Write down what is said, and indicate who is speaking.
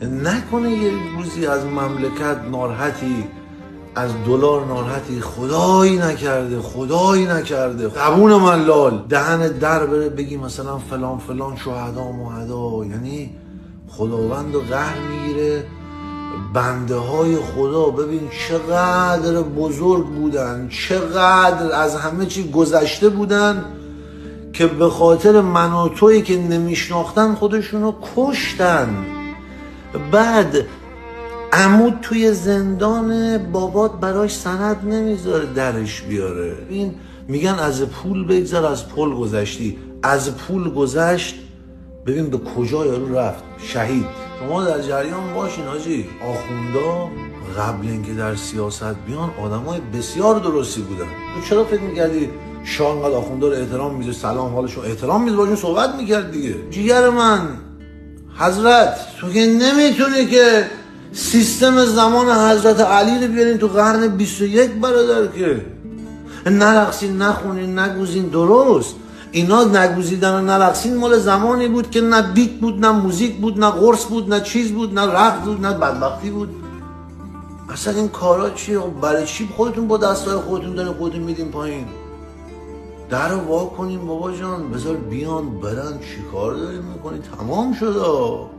Speaker 1: نکنه یه روزی از مملکت ناراحتی، از دلار ناراحتی، خدایی نکرده زبون من لال دهن در بره بگی مثلا فلان فلان شهدا مهدا، یعنی خداوند رو قهر میگیره. بنده های خدا ببین چقدر بزرگ بودن، چقدر از همه چی گذشته بودن که به خاطر من و تویی که نمیشناختن خودشونو کشتن. بعد عمود توی زندان بابات براش سند نمیذاره درش بیاره. این میگن از پول بگذر، از پل گذشتی. از پول گذشت، ببین به کجا یارو رفت، شهید. شما در جریان باشین حاجی. آخوندا قبل اینکه در سیاست بیان آدمای بسیار درستی بودن. تو چرا فکر میکردی شاه انقدر آخوندا رو احترام میذاره، سلام حالشون احترام میذاره، باشون صحبت میکرد دیگه؟ جیگر من حضرت، تو که نمیتونی که سیستم زمان حضرت علی رو بیارین تو قرن 21 برادر، که نرقصین، نخونین، نگوزین. درست اینا نگوزیدن و نرقصین مال زمانی بود که نه بیت بود، نه موزیک بود، نه قرص بود، نه چیز بود، نه رقص بود، نه بدبختی بود. اصلا این کارا چیه؟ برای چی خودتون با دستای خودتون دارین خودتون میدین پایین؟ در رو وا کنین بابا جان، بذار بیان برن. چی کار دارین میکنین؟ تمام شد.